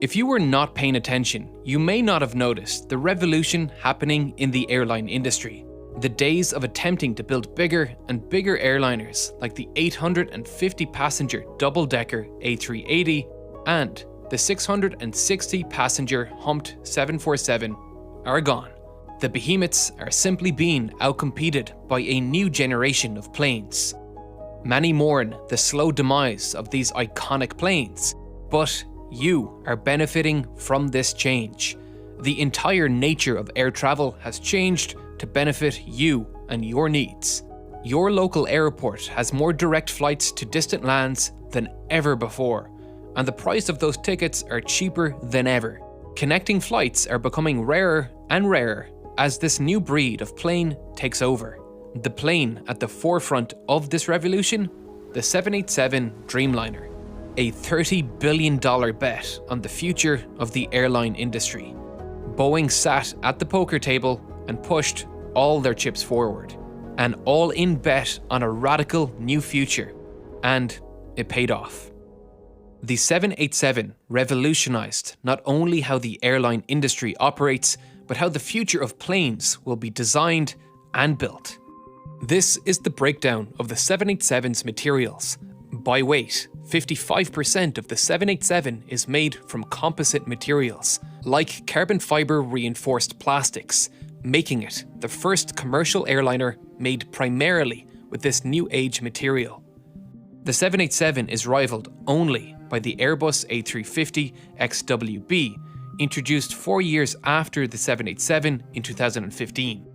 If you were not paying attention, you may not have noticed the revolution happening in the airline industry. The days of attempting to build bigger and bigger airliners like the 850-passenger double-decker A380 and the 660-passenger humped 747 are gone. The behemoths are simply being outcompeted by a new generation of planes. Many mourn the slow demise of these iconic planes, but you are benefiting from this change. The entire nature of air travel has changed to benefit you and your needs. Your local airport has more direct flights to distant lands than ever before, and the price of those tickets are cheaper than ever. Connecting flights are becoming rarer and rarer as this new breed of plane takes over. The plane at the forefront of this revolution? The 787 Dreamliner, a $30 billion bet on the future of the airline industry. Boeing sat at the poker table and pushed all their chips forward. An all-in bet on a radical new future. And it paid off. The 787 revolutionized not only how the airline industry operates, but how the future of planes will be designed and built. This is the breakdown of the 787's materials. By weight, 55% of the 787 is made from composite materials, like carbon fiber reinforced plastics, making it the first commercial airliner made primarily with this new age material. The 787 is rivaled only by the Airbus A350 XWB, introduced 4 years after the 787 in 2015.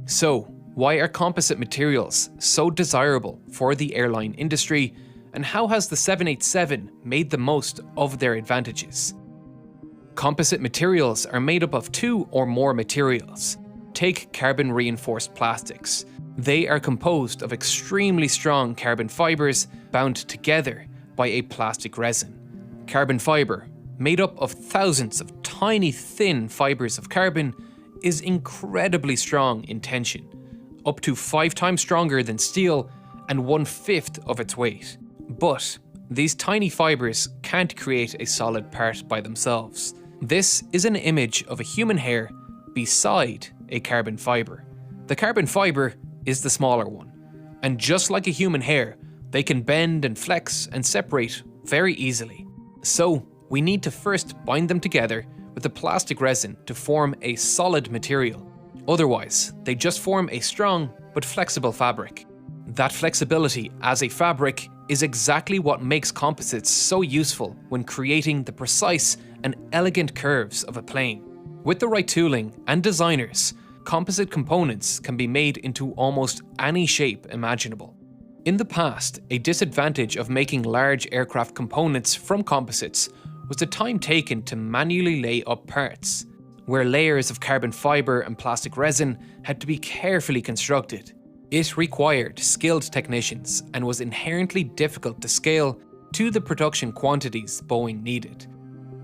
So, why are composite materials so desirable for the airline industry, and how has the 787 made the most of their advantages? Composite materials are made up of two or more materials. Take carbon reinforced plastics. They are composed of extremely strong carbon fibers bound together by a plastic resin. Carbon fiber, made up of thousands of tiny thin fibers of carbon, is incredibly strong in tension, up to 5 times stronger than steel and 1/5 of its weight. But these tiny fibers can't create a solid part by themselves. This is an image of a human hair beside a carbon fiber. The carbon fiber is the smaller one, and just like a human hair, they can bend and flex and separate very easily. So we need to first bind them together with a plastic resin to form a solid material. Otherwise, they just form a strong but flexible fabric. That flexibility as a fabric is exactly what makes composites so useful when creating the precise and elegant curves of a plane. With the right tooling and designers, composite components can be made into almost any shape imaginable. In the past, a disadvantage of making large aircraft components from composites was the time taken to manually lay up parts, where layers of carbon fiber and plastic resin had to be carefully constructed. It required skilled technicians and was inherently difficult to scale to the production quantities Boeing needed.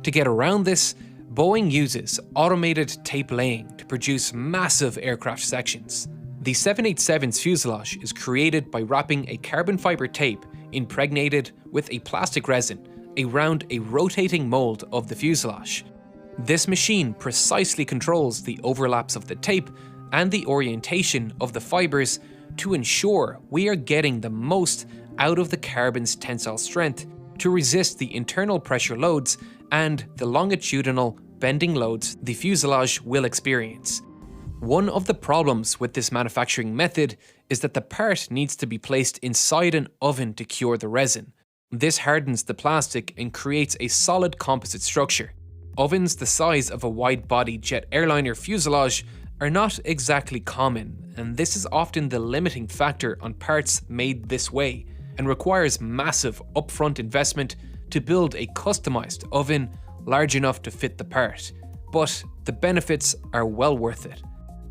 To get around this, Boeing uses automated tape laying to produce massive aircraft sections. The 787's fuselage is created by wrapping a carbon fiber tape impregnated with a plastic resin around a rotating mold of the fuselage. This machine precisely controls the overlaps of the tape and the orientation of the fibers to ensure we are getting the most out of the carbon's tensile strength to resist the internal pressure loads and the longitudinal bending loads the fuselage will experience. One of the problems with this manufacturing method is that the part needs to be placed inside an oven to cure the resin. This hardens the plastic and creates a solid composite structure. Ovens the size of a wide-body jet airliner fuselage are not exactly common, and this is often the limiting factor on parts made this way, and requires massive upfront investment to build a customized oven large enough to fit the part. But the benefits are well worth it.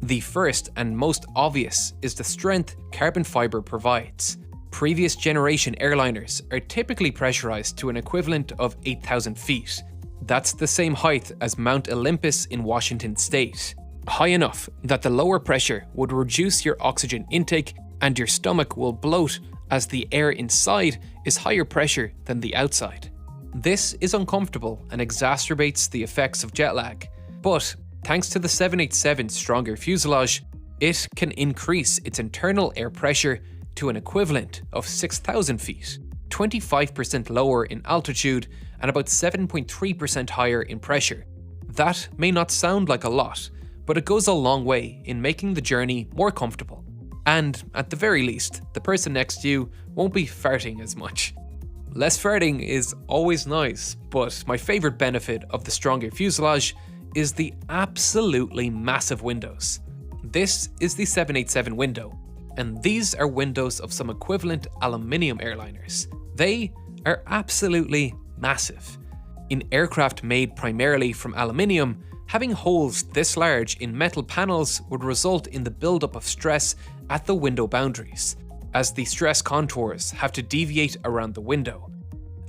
The first and most obvious is the strength carbon fiber provides. Previous generation airliners are typically pressurized to an equivalent of 8,000 feet. That's the same height as Mount Olympus in Washington state. High enough that the lower pressure would reduce your oxygen intake and your stomach will bloat as the air inside is higher pressure than the outside. This is uncomfortable and exacerbates the effects of jet lag, but thanks to the 787's stronger fuselage, it can increase its internal air pressure to an equivalent of 6,000 feet, 25% lower in altitude and about 7.3% higher in pressure. That may not sound like a lot, but it goes a long way in making the journey more comfortable. And at the very least, the person next to you won't be farting as much. Less farting is always nice, but my favourite benefit of the stronger fuselage is the absolutely massive windows. This is the 787 window, and these are windows of some equivalent aluminium airliners. They are absolutely massive. In aircraft made primarily from aluminium, having holes this large in metal panels would result in the buildup of stress at the window boundaries, as the stress contours have to deviate around the window.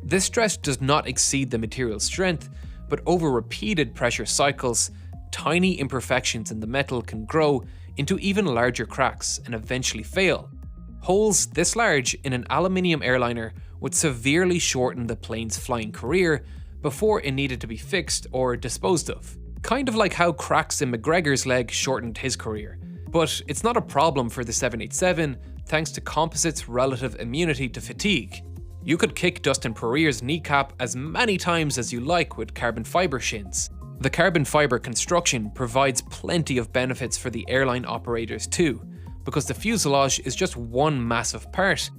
This stress does not exceed the material's strength, but over repeated pressure cycles, tiny imperfections in the metal can grow into even larger cracks and eventually fail. Holes this large in an aluminium airliner would severely shorten the plane's flying career before it needed to be fixed or disposed of. Kind of like how cracks in McGregor's leg shortened his career. But it's not a problem for the 787 thanks to composite's relative immunity to fatigue. You could kick Dustin Poirier's kneecap as many times as you like with carbon fiber shins. The carbon fiber construction provides plenty of benefits for the airline operators too, because the fuselage is just one massive part.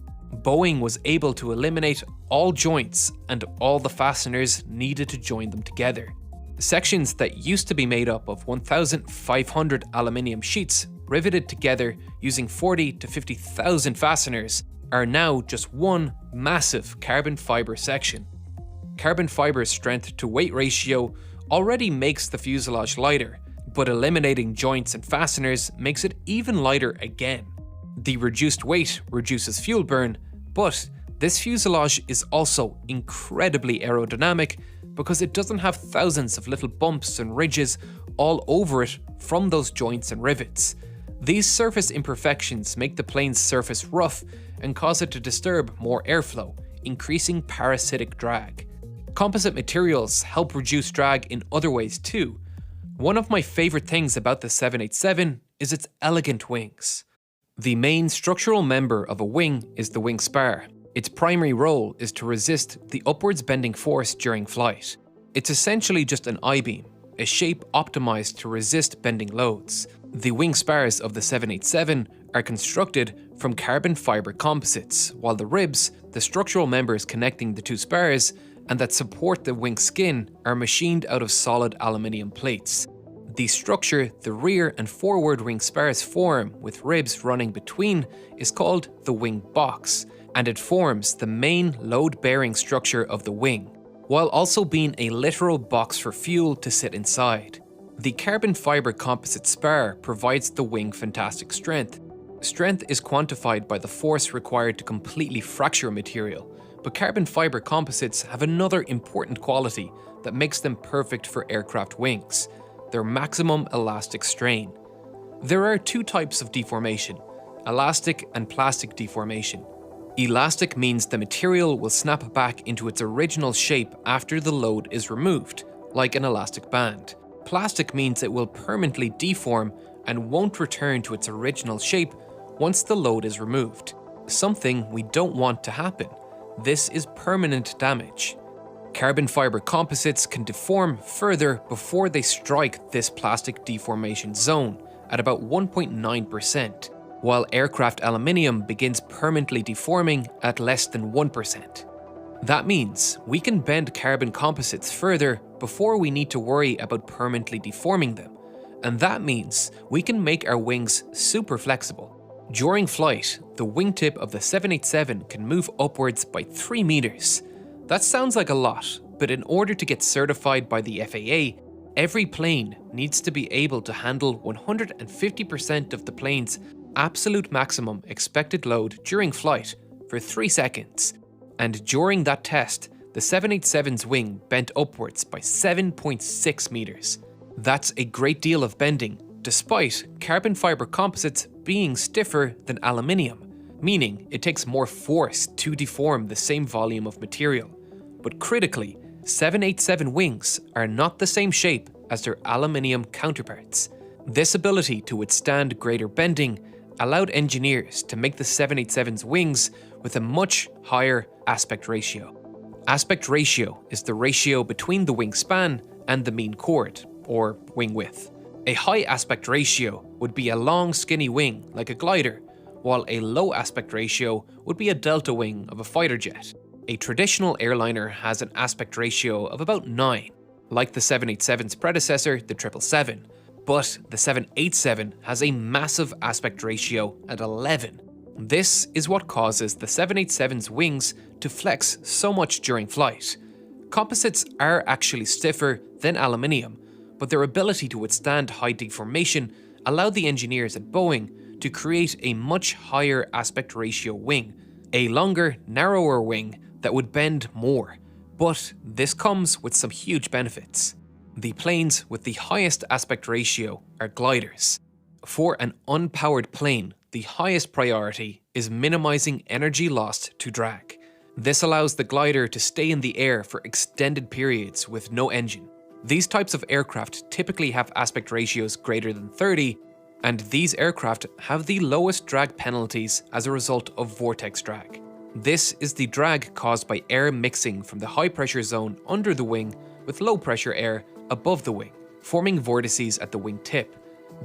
Boeing was able to eliminate all joints and all the fasteners needed to join them together. Sections that used to be made up of 1,500 aluminium sheets riveted together using 40 to 50,000 fasteners are now just one massive carbon fiber section. Carbon fiber's strength to weight ratio already makes the fuselage lighter, but eliminating joints and fasteners makes it even lighter again. The reduced weight reduces fuel burn, but this fuselage is also incredibly aerodynamic because it doesn't have thousands of little bumps and ridges all over it from those joints and rivets. These surface imperfections make the plane's surface rough and cause it to disturb more airflow, increasing parasitic drag. Composite materials help reduce drag in other ways too. One of my favourite things about the 787 is its elegant wings. The main structural member of a wing is the wing spar. Its primary role is to resist the upwards bending force during flight. It's essentially just an I-beam, a shape optimized to resist bending loads. The wing spars of the 787 are constructed from carbon fiber composites, while the ribs, the structural members connecting the two spars, and that support the wing skin are machined out of solid aluminium plates. The structure the rear and forward wing spars form with ribs running between is called the wing box, and it forms the main load-bearing structure of the wing, while also being a literal box for fuel to sit inside. The carbon fiber composite spar provides the wing fantastic strength. Strength is quantified by the force required to completely fracture a material, but carbon fiber composites have another important quality that makes them perfect for aircraft wings: their maximum elastic strain. There are two types of deformation: elastic and plastic deformation. Elastic means the material will snap back into its original shape after the load is removed, like an elastic band. Plastic means it will permanently deform and won't return to its original shape once the load is removed. Something we don't want to happen. This is permanent damage. Carbon fiber composites can deform further before they strike this plastic deformation zone at about 1.9%, while aircraft aluminium begins permanently deforming at less than 1%. That means we can bend carbon composites further before we need to worry about permanently deforming them, and that means we can make our wings super flexible. During flight, the wingtip of the 787 can move upwards by 3 meters. That sounds like a lot, but in order to get certified by the FAA, every plane needs to be able to handle 150% of the plane's absolute maximum expected load during flight for 3 seconds. And during that test, the 787's wing bent upwards by 7.6 meters. That's a great deal of bending, despite carbon fiber composites being stiffer than aluminium, meaning it takes more force to deform the same volume of material. But critically, 787 wings are not the same shape as their aluminium counterparts. This ability to withstand greater bending allowed engineers to make the 787's wings with a much higher aspect ratio. Aspect ratio is the ratio between the wing span and the mean chord, or wing width. A high aspect ratio would be a long skinny wing like a glider, while a low aspect ratio would be a delta wing of a fighter jet. A traditional airliner has an aspect ratio of about 9, like the 787's predecessor, the 777, but the 787 has a massive aspect ratio at 11. This is what causes the 787's wings to flex so much during flight. Composites are actually stiffer than aluminium, but their ability to withstand high deformation allowed the engineers at Boeing to create a much higher aspect ratio wing, a longer, narrower wing that would bend more. But this comes with some huge benefits. The planes with the highest aspect ratio are gliders. For an unpowered plane, the highest priority is minimizing energy lost to drag. This allows the glider to stay in the air for extended periods with no engine. These types of aircraft typically have aspect ratios greater than 30, and these aircraft have the lowest drag penalties as a result of vortex drag. This is the drag caused by air mixing from the high pressure zone under the wing with low pressure air above the wing, forming vortices at the wing tip.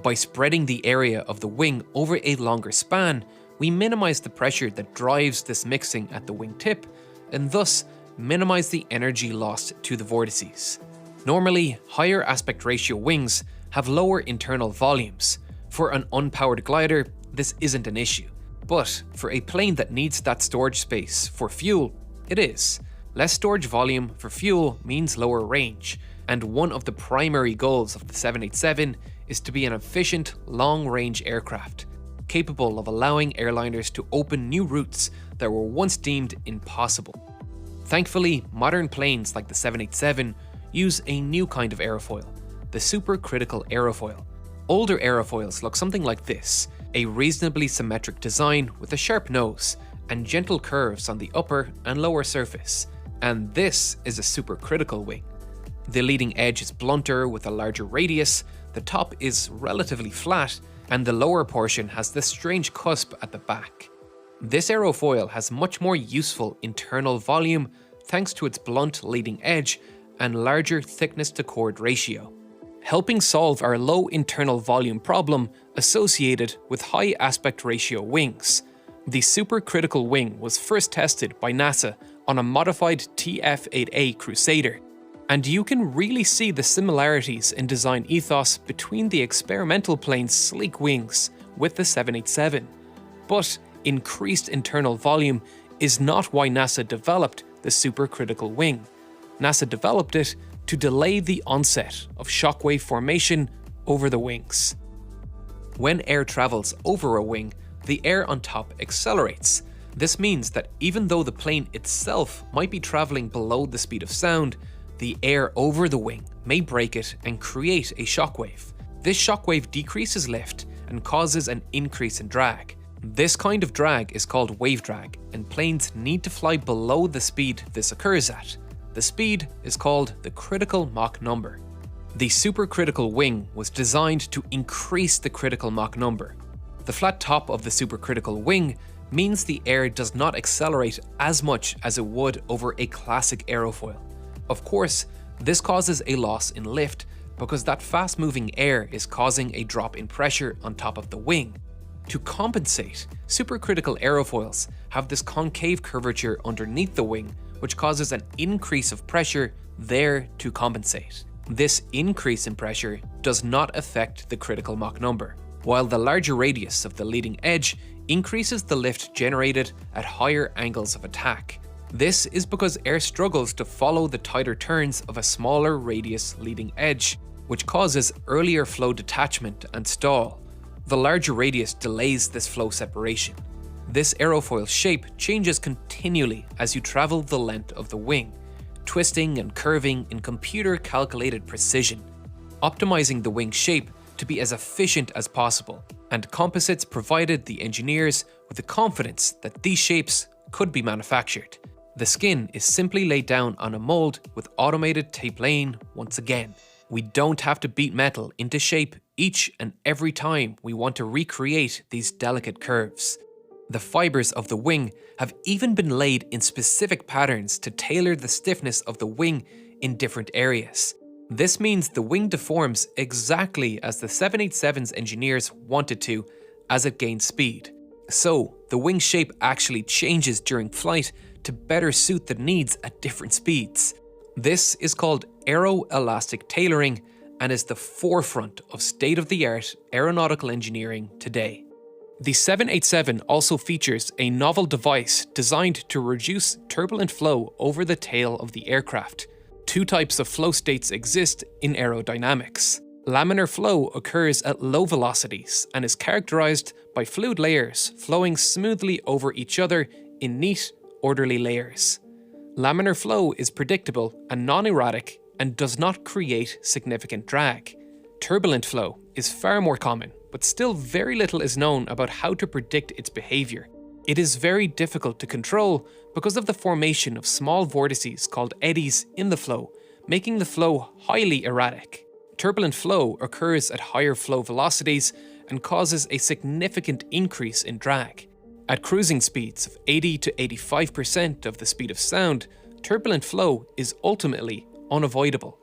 By spreading the area of the wing over a longer span, we minimize the pressure that drives this mixing at the wing tip, and thus minimize the energy lost to the vortices. Normally, higher aspect ratio wings have lower internal volumes. For an unpowered glider, this isn't an issue. But for a plane that needs that storage space for fuel, it is. Less storage volume for fuel means lower range, and one of the primary goals of the 787 is to be an efficient, long-range aircraft, capable of allowing airliners to open new routes that were once deemed impossible. Thankfully, modern planes like the 787 use a new kind of aerofoil, the supercritical aerofoil. Older aerofoils look something like this, a reasonably symmetric design with a sharp nose and gentle curves on the upper and lower surface, and this is a supercritical wing. The leading edge is blunter with a larger radius, the top is relatively flat, and the lower portion has this strange cusp at the back. This aerofoil has much more useful internal volume thanks to its blunt leading edge and larger thickness to chord ratio, helping solve our low internal volume problem associated with high aspect ratio wings. The supercritical wing was first tested by NASA on a modified TF-8A Crusader, and you can really see the similarities in design ethos between the experimental plane's sleek wings with the 787. But increased internal volume is not why NASA developed the supercritical wing. NASA developed it to delay the onset of shockwave formation over the wings. When air travels over a wing, the air on top accelerates. This means that even though the plane itself might be traveling below the speed of sound, the air over the wing may break it and create a shockwave. This shockwave decreases lift and causes an increase in drag. This kind of drag is called wave drag, and planes need to fly below the speed this occurs at. The speed is called the critical Mach number. The supercritical wing was designed to increase the critical Mach number. The flat top of the supercritical wing means the air does not accelerate as much as it would over a classic aerofoil. Of course, this causes a loss in lift because that fast-moving air is causing a drop in pressure on top of the wing. To compensate, supercritical aerofoils have this concave curvature underneath the wing, which causes an increase of pressure there to compensate. This increase in pressure does not affect the critical Mach number, while the larger radius of the leading edge increases the lift generated at higher angles of attack. This is because air struggles to follow the tighter turns of a smaller radius leading edge, which causes earlier flow detachment and stall. The larger radius delays this flow separation. This aerofoil shape changes continually as you travel the length of the wing, twisting and curving in computer-calculated precision, optimizing the wing shape to be as efficient as possible, and composites provided the engineers with the confidence that these shapes could be manufactured. The skin is simply laid down on a mold with automated tape laying once again. We don't have to beat metal into shape each and every time we want to recreate these delicate curves. The fibers of the wing have even been laid in specific patterns to tailor the stiffness of the wing in different areas. This means the wing deforms exactly as the 787's engineers wanted to as it gains speed. So, the wing shape actually changes during flight to better suit the needs at different speeds. This is called aeroelastic tailoring and is the forefront of state-of-the-art aeronautical engineering today. The 787 also features a novel device designed to reduce turbulent flow over the tail of the aircraft. Two types of flow states exist in aerodynamics. Laminar flow occurs at low velocities and is characterized by fluid layers flowing smoothly over each other in neat, orderly layers. Laminar flow is predictable and non-erratic and does not create significant drag. Turbulent flow is far more common, but still very little is known about how to predict its behavior. It is very difficult to control because of the formation of small vortices called eddies in the flow, making the flow highly erratic. Turbulent flow occurs at higher flow velocities and causes a significant increase in drag. At cruising speeds of 80 to 85% of the speed of sound, turbulent flow is ultimately unavoidable,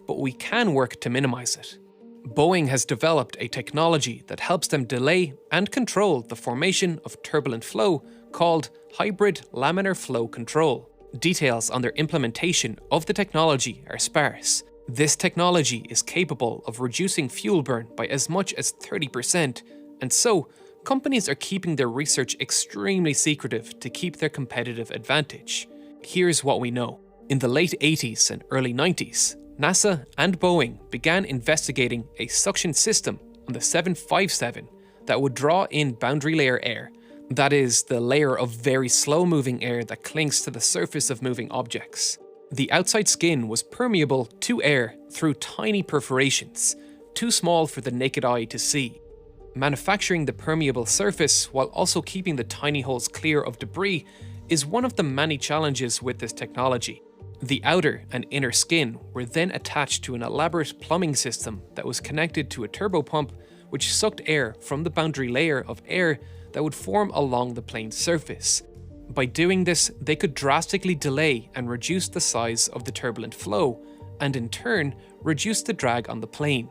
but we can work to minimize it. Boeing has developed a technology that helps them delay and control the formation of turbulent flow called hybrid laminar flow control. Details on their implementation of the technology are sparse. This technology is capable of reducing fuel burn by as much as 30%, and so companies are keeping their research extremely secretive to keep their competitive advantage. Here's what we know. In the late 80s and early 90s, NASA and Boeing began investigating a suction system on the 757 that would draw in boundary layer air, that is, the layer of very slow-moving air that clings to the surface of moving objects. The outside skin was permeable to air through tiny perforations, too small for the naked eye to see. Manufacturing the permeable surface while also keeping the tiny holes clear of debris is one of the many challenges with this technology. The outer and inner skin were then attached to an elaborate plumbing system that was connected to a turbopump which sucked air from the boundary layer of air that would form along the plane's surface. By doing this, they could drastically delay and reduce the size of the turbulent flow, and in turn, reduce the drag on the plane.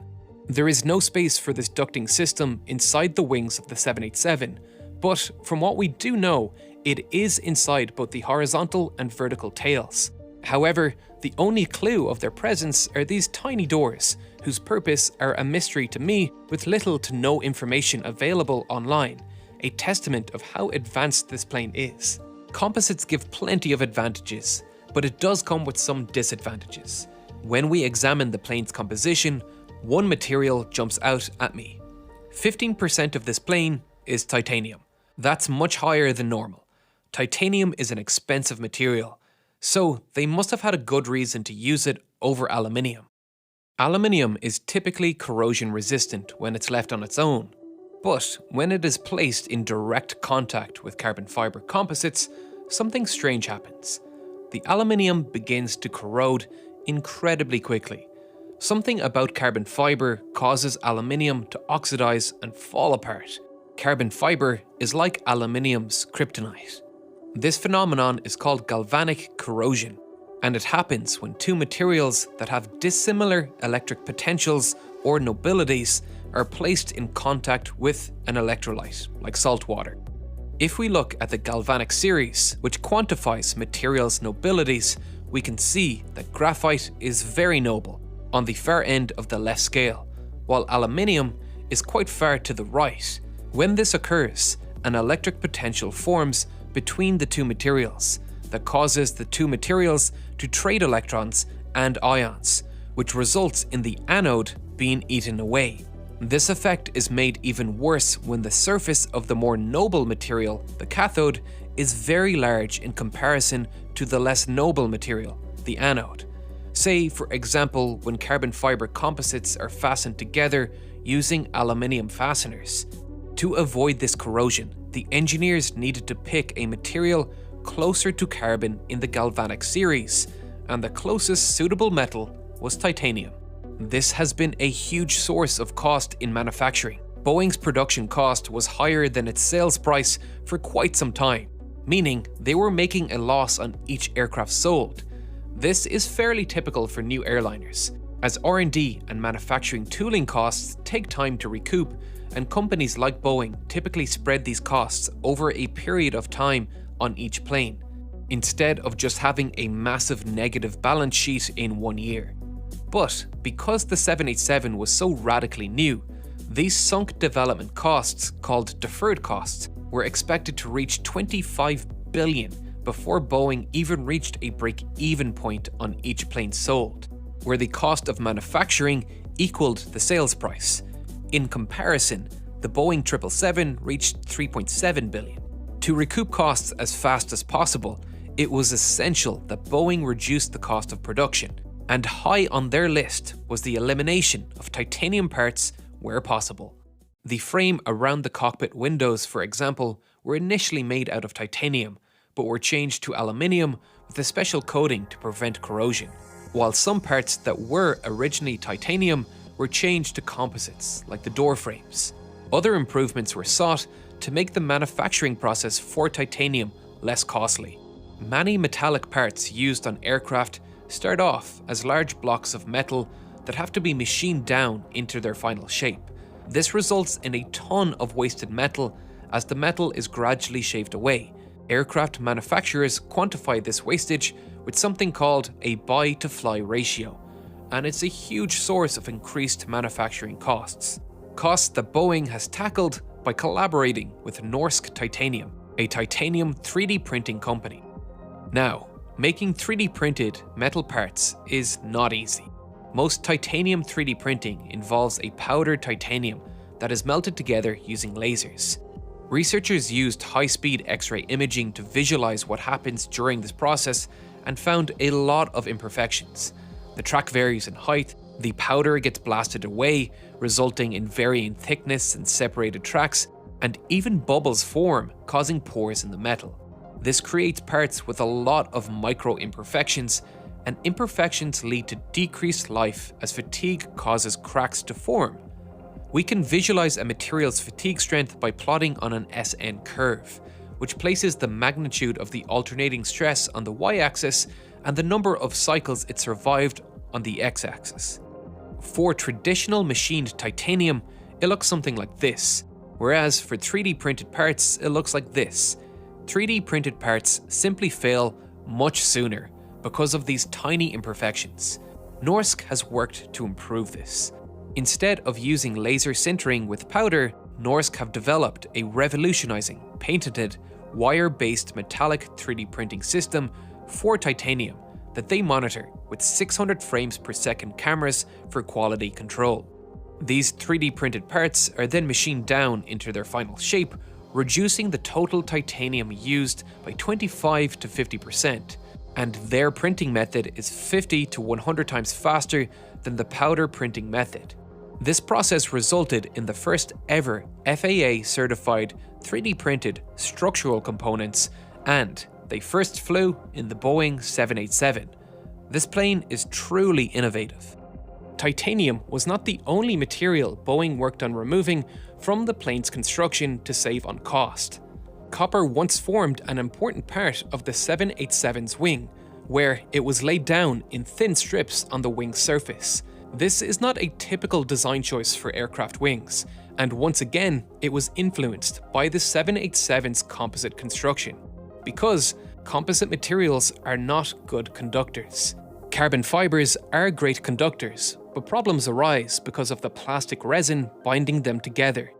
There is no space for this ducting system inside the wings of the 787, but from what we do know, it is inside both the horizontal and vertical tails. However, the only clue of their presence are these tiny doors, whose purpose are a mystery to me with little to no information available online, a testament of how advanced this plane is. Composites give plenty of advantages, but it does come with some disadvantages. When we examine the plane's composition, one material jumps out at me. 15% of this plane is titanium. That's much higher than normal. Titanium is an expensive material, so they must have had a good reason to use it over aluminium. Aluminium is typically corrosion resistant when it's left on its own, but when it is placed in direct contact with carbon fiber composites, something strange happens. The aluminium begins to corrode incredibly quickly. Something about carbon fiber causes aluminium to oxidize and fall apart. Carbon fiber is like aluminium's kryptonite. This phenomenon is called galvanic corrosion, and it happens when two materials that have dissimilar electric potentials or nobilities are placed in contact with an electrolyte, like salt water. If we look at the galvanic series, which quantifies materials' nobilities, we can see that graphite is very noble, on the far end of the left scale, while aluminium is quite far to the right. When this occurs, an electric potential forms between the two materials that causes the two materials to trade electrons and ions, which results in the anode being eaten away. This effect is made even worse when the surface of the more noble material, the cathode, is very large in comparison to the less noble material, the anode. Say, for example, when carbon fiber composites are fastened together using aluminium fasteners. To avoid this corrosion, the engineers needed to pick a material closer to carbon in the galvanic series, and the closest suitable metal was titanium. This has been a huge source of cost in manufacturing. Boeing's production cost was higher than its sales price for quite some time, meaning they were making a loss on each aircraft sold. This is fairly typical for new airliners, as R&D and manufacturing tooling costs take time to recoup, and companies like Boeing typically spread these costs over a period of time on each plane, instead of just having a massive negative balance sheet in 1 year. But because the 787 was so radically new, these sunk development costs, called deferred costs, were expected to reach $25 billion before Boeing even reached a break-even point on each plane sold, where the cost of manufacturing equaled the sales price. In comparison, the Boeing 777 reached $3.7 billion. To recoup costs as fast as possible, it was essential that Boeing reduced the cost of production, and high on their list was the elimination of titanium parts where possible. The frame around the cockpit windows, for example, were initially made out of titanium, but were changed to aluminium with a special coating to prevent corrosion, while some parts that were originally titanium were changed to composites, like the door frames. Other improvements were sought to make the manufacturing process for titanium less costly. Many metallic parts used on aircraft start off as large blocks of metal that have to be machined down into their final shape. This results in a ton of wasted metal as the metal is gradually shaved away. Aircraft manufacturers quantify this wastage with something called a buy-to-fly ratio, and it's a huge source of increased manufacturing costs. Costs that Boeing has tackled by collaborating with Norsk Titanium, a titanium 3D printing company. Now, making 3D printed metal parts is not easy. Most titanium 3D printing involves a powdered titanium that is melted together using lasers. Researchers used high-speed X-ray imaging to visualize what happens during this process and found a lot of imperfections. The track varies in height, the powder gets blasted away, resulting in varying thickness and separated tracks, and even bubbles form, causing pores in the metal. This creates parts with a lot of micro imperfections, and imperfections lead to decreased life as fatigue causes cracks to form. We can visualize a material's fatigue strength by plotting on an SN curve, which places the magnitude of the alternating stress on the y-axis and the number of cycles it survived on the x-axis. For traditional machined titanium, it looks something like this, whereas for 3D printed parts, it looks like this. 3D printed parts simply fail much sooner because of these tiny imperfections. Norsk has worked to improve this. Instead of using laser sintering with powder, Norsk have developed a revolutionizing, patented, wire-based metallic 3D printing system for titanium that they monitor with 600 frames per second cameras for quality control. These 3D printed parts are then machined down into their final shape, reducing the total titanium used by 25 to 50%, and their printing method is 50 to 100 times faster than the powder printing method. This process resulted in the first ever FAA certified 3D printed structural components, and they first flew in the Boeing 787. This plane is truly innovative. Titanium was not the only material Boeing worked on removing from the plane's construction to save on cost. Copper once formed an important part of the 787's wing, where it was laid down in thin strips on the wing's surface. This is not a typical design choice for aircraft wings, and once again, it was influenced by the 787's composite construction, because composite materials are not good conductors. Carbon fibers are great conductors, but problems arise because of the plastic resin binding them together,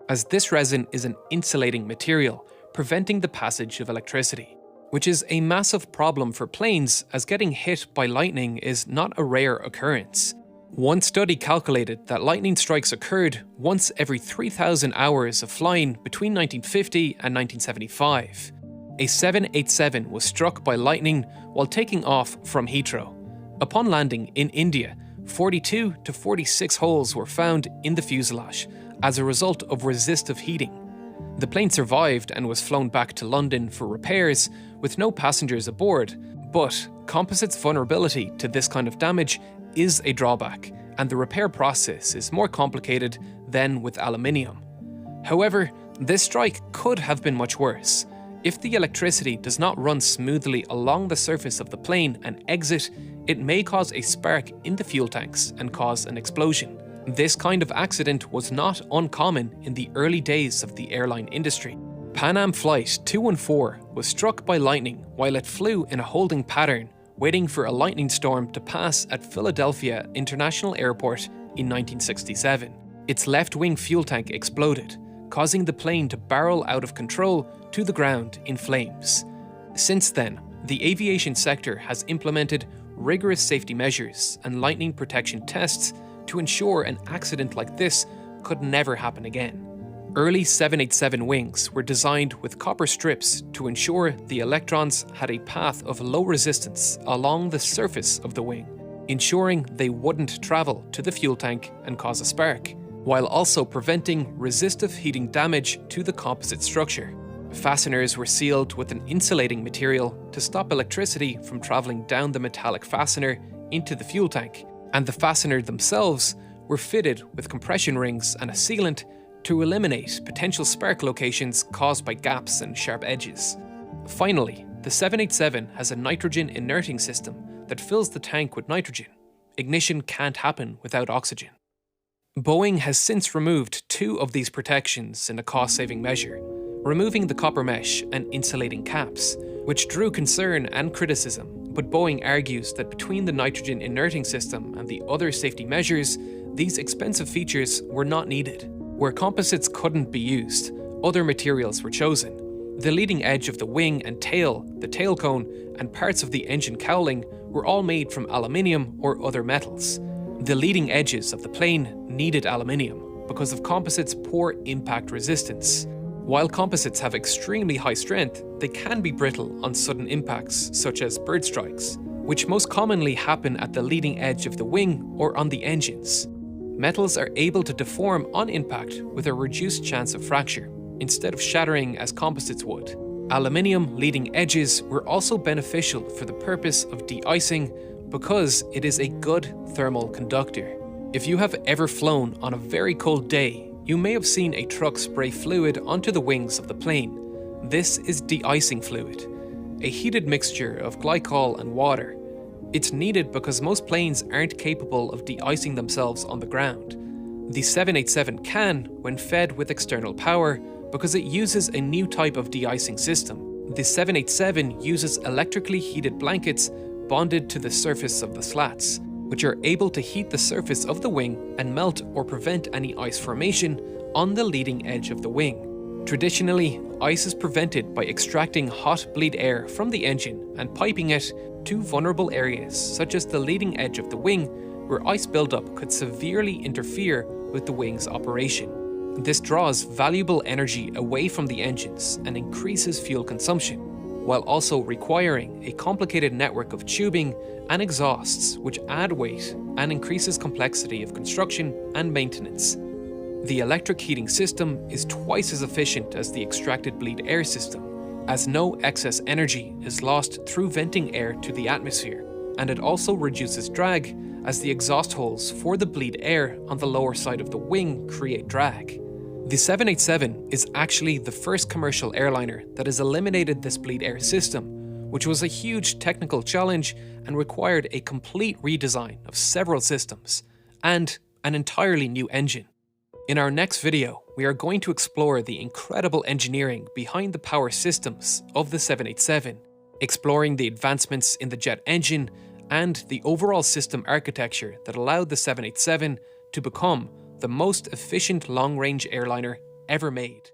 as this resin is an insulating material, preventing the passage of electricity, which is a massive problem for planes as getting hit by lightning is not a rare occurrence. One study calculated that lightning strikes occurred once every 3,000 hours of flying between 1950 and 1975. A 787 was struck by lightning while taking off from Heathrow. Upon landing in India, 42 to 46 holes were found in the fuselage as a result of resistive heating. The plane survived and was flown back to London for repairs with no passengers aboard, but composites' vulnerability to this kind of damage is a drawback, and the repair process is more complicated than with aluminium. However, this strike could have been much worse. If the electricity does not run smoothly along the surface of the plane and exit, it may cause a spark in the fuel tanks and cause an explosion. This kind of accident was not uncommon in the early days of the airline industry. Pan Am Flight 214 was struck by lightning while it flew in a holding pattern, waiting for a lightning storm to pass at Philadelphia International Airport in 1967. Its left-wing fuel tank exploded, causing the plane to barrel out of control to the ground in flames. Since then, the aviation sector has implemented rigorous safety measures and lightning protection tests to ensure an accident like this could never happen again. Early 787 wings were designed with copper strips to ensure the electrons had a path of low resistance along the surface of the wing, ensuring they wouldn't travel to the fuel tank and cause a spark, while also preventing resistive heating damage to the composite structure. Fasteners were sealed with an insulating material to stop electricity from traveling down the metallic fastener into the fuel tank, and the fastener themselves were fitted with compression rings and a sealant to eliminate potential spark locations caused by gaps and sharp edges. Finally, the 787 has a nitrogen inerting system that fills the tank with nitrogen. Ignition can't happen without oxygen. Boeing has since removed 2 of these protections in a cost-saving measure, removing the copper mesh and insulating caps, which drew concern and criticism, but Boeing argues that between the nitrogen inerting system and the other safety measures, these expensive features were not needed. Where composites couldn't be used, other materials were chosen. The leading edge of the wing and tail, the tail cone, and parts of the engine cowling were all made from aluminium or other metals. The leading edges of the plane needed aluminium because of composites' poor impact resistance. While composites have extremely high strength, they can be brittle on sudden impacts, such as bird strikes, which most commonly happen at the leading edge of the wing or on the engines. Metals are able to deform on impact with a reduced chance of fracture, instead of shattering as composites would. Aluminium leading edges were also beneficial for the purpose of de-icing because it is a good thermal conductor. If you have ever flown on a very cold day, you may have seen a truck spray fluid onto the wings of the plane. This is de-icing fluid, a heated mixture of glycol and water. It's needed because most planes aren't capable of de-icing themselves on the ground. The 787 can when fed with external power because it uses a new type of de-icing system. The 787 uses electrically heated blankets bonded to the surface of the slats, which are able to heat the surface of the wing and melt or prevent any ice formation on the leading edge of the wing. Traditionally, ice is prevented by extracting hot bleed air from the engine and piping it to vulnerable areas such as the leading edge of the wing, where ice buildup could severely interfere with the wing's operation. This draws valuable energy away from the engines and increases fuel consumption, while also requiring a complicated network of tubing and exhausts which add weight and increases complexity of construction and maintenance. The electric heating system is twice as efficient as the extracted bleed air system, as no excess energy is lost through venting air to the atmosphere, and it also reduces drag as the exhaust holes for the bleed air on the lower side of the wing create drag. The 787 is actually the first commercial airliner that has eliminated this bleed air system, which was a huge technical challenge and required a complete redesign of several systems and an entirely new engine. In our next video, we are going to explore the incredible engineering behind the power systems of the 787, exploring the advancements in the jet engine and the overall system architecture that allowed the 787 to become the most efficient long-range airliner ever made.